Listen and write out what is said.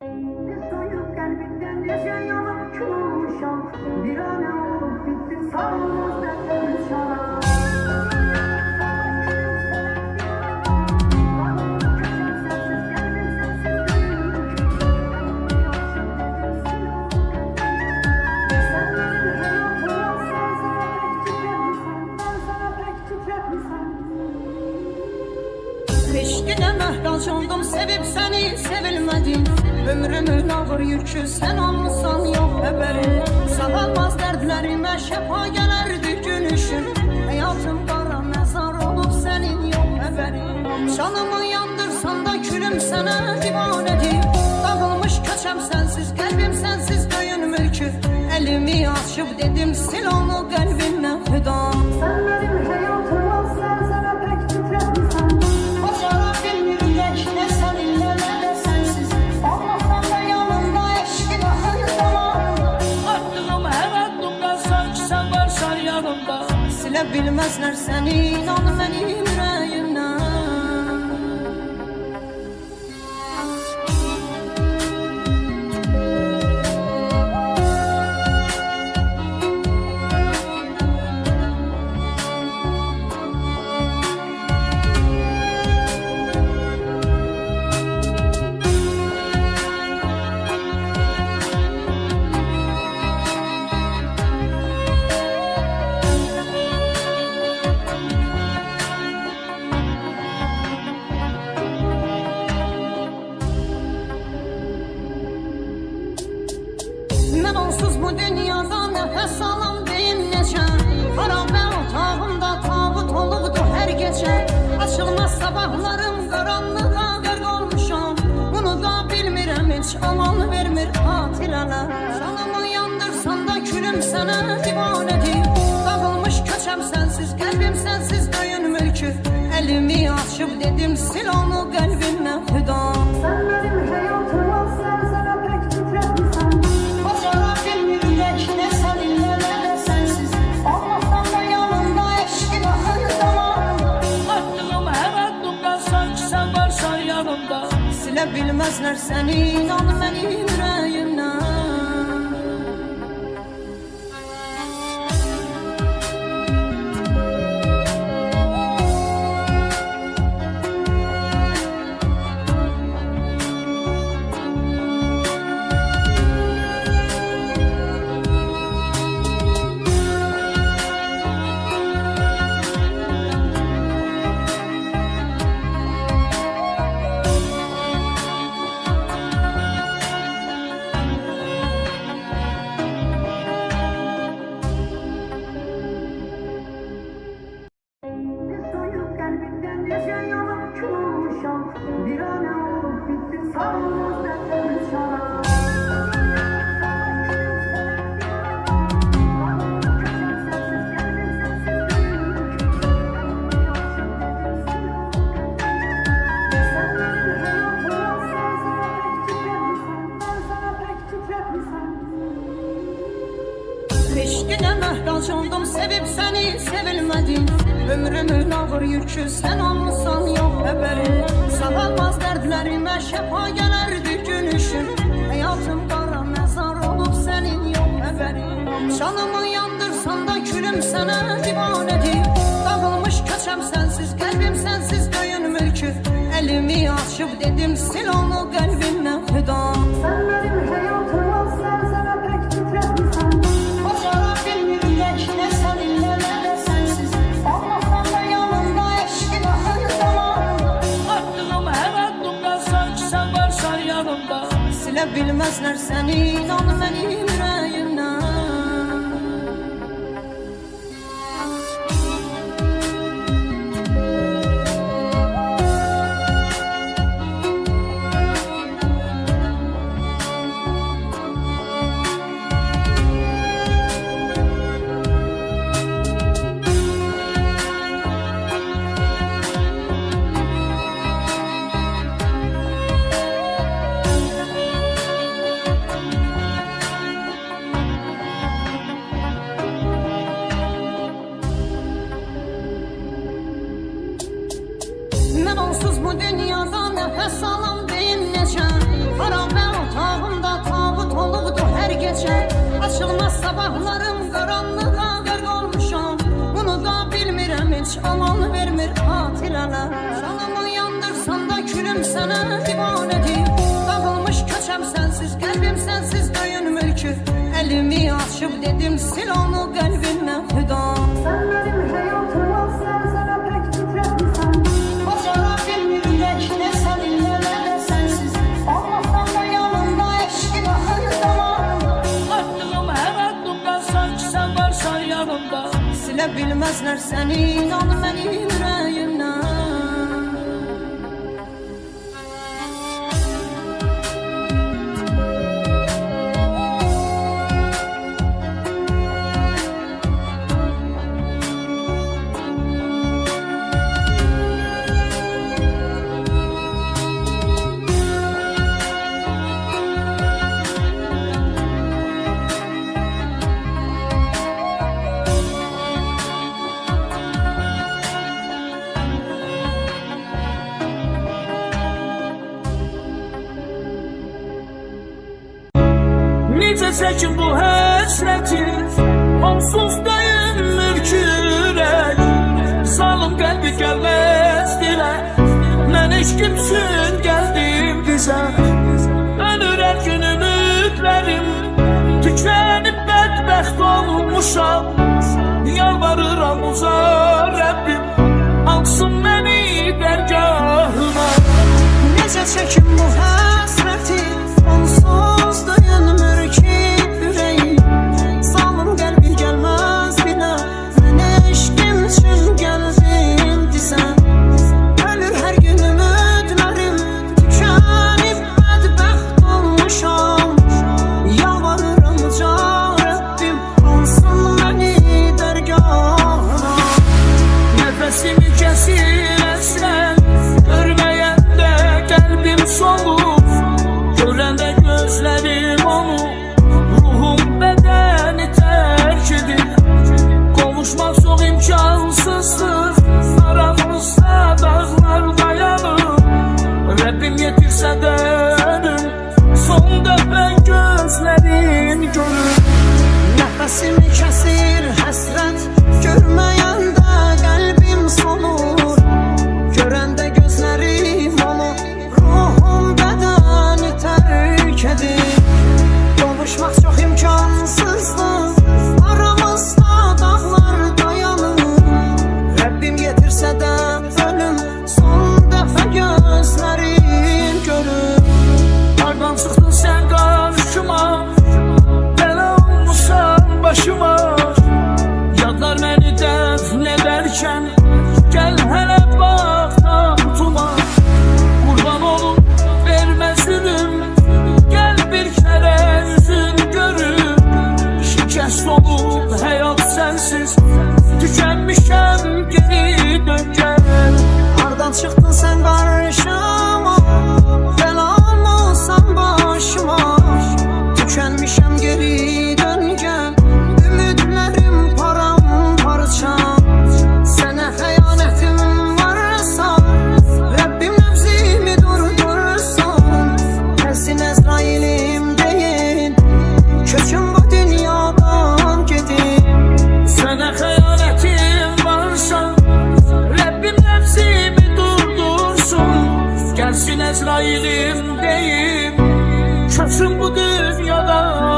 Soyup kalbinden yaşayalım çoğuşan. Bir an olup bitti sağımız dertlerimiz şarap. Eşkine məhtac oldum, sevip seni sevilmedim. Ömrümün ağır yükü sen olmuşsan yok haberin. Sağalmaz dertlerime şefa gelerdi gülüşün. Hayatım kara mezar olup senin yok haberin. Canımı yandırsan da külüm sana divanedir. Dağılmış köçem sensiz, kalbim sensiz döyün mülkü. Elimi açıp dedim sil onu kalbimden hüda. Sen benim hayatıma serseme pek titretmişsen. Bilmezler seni, inan benim yüreğimden. Ben onsuz bu dünyada nefes alan deyim necə. Harabə otağımda tabut olubdu hər gecə. Açılmaz sabahlarım qaranlığa qərq olmuşam. Bunu da bilmirəm heç aman vermir xatirələr. Canımı yandırsan da külüm sənə divanədir. Dağılmış köçəm sensiz, qəlbim sensiz döyün mülkü. Elimi açıb dedim sil onu qəlbimdən hüda. Sen benim hayatıma serseme pek titretmişsen. Bilmezler seni, inan benim yüreğimden. Soyup kalbinden yaşayalım çoğuşan. Bir an olup bitti sağımız dertlerimiz şarap. Sen benim hayatıma serseme pek titretmişsen. Ben sana pek titretmişsen. Eşkine məhtac oldum, sevip seni sevilmedim. Ömrümün ağır yükü sen olmuşsan yok haberin. Sağalmaz dertlerime şefa gelerdi gülüşün. Hayatım kara mezar olup senin yok haberin. Canımı yandırsan da külüm sana divanedir. Dağılmış köçem sensiz, kalbim sensiz döyün mülkü. Elimi açıp dedim sil onu kalbimden hüda. Sen benim hayatıma serseme pek titretmişsen. Bilmezler seni, inan benim yüreğimden. açıb dedim sil onu qəlbimdən xüda. Sen benim hayatımı sana pek titretmişsen. Bacara bilmir ürək nə səninlə nə də sənsiz. Olmasan da yanımda eşkin axır damarımda. Attığım hər addımda sanki sən varsan yanımda. Silə bilməzlər səni inan mənim ürəyimdən. Necə çəkin bu həsrəti, onsuz dayanmır ki ürək. Salım qəlbi gəlməz dilə, mən eşkim üçün gəldim bizə. Ölür hər gün ümidlərim, tükənib bədbəxt olmuşam. Yalvarıram uza Rəbbim, alsın məni dərgahına. Necə çəkim bu həsrəti, onsuz dayanmır ki ürəyim. Salım qəlbi gəlməz bilə, mən eşkim üçün gəldim dizə. Ölür hər gün ümidlərim, tükənib bədbəxt olmuşam. Yalvarıram uca Rəbbim, alsın məni dərgahına. Nəfəsimi kəsir əsrən, görməyəndə qəlbim solur. Görəndə gözlərim onu, ruhum bədəni tərk edir. Qovuşmaq çox imkansızdır, aramızda dağlar dayanır. Rəbbim yetirsə də önüm, son dəfə gözlərim görür. Nəfəsimi kəsir həsrət, görməyəndə qəlbim solur. Görəndə gözlərim onu, ruhum bədəni tərk edir. Qovuşmaq çox imkansızdır, aramızda dağlar dayanır. Rəbbim yetirsə də ölüm, son dəfə gözlərim görür. Hardan çıxdın sən qarşıma, bəla olmusan başıma. Yadlar məni dəfn edərkən, gəl hələ bax tahtuma. Qurban olum, vermə zülüm, gəl bir kərə üzün görüm. Şikəst olub həyat sənsiz, tükənmişəm geri dön gəl. Hardan çıxdın sən qarşıma, bəla olmusan başıma. Tükənmişəm geri dön gəl, ümidlərim paramparça. Sənə xəyanətim varsa, Rəbbim nəfsimi durdursun. Gəlsin Əzrailim deyin, köçüm bu dünyadan gedin. Sənə xəyanətim varsa, Rəbbim nəfsimi durdursun. Gəlsin Əzrailim deyim, köçün bu dünyadan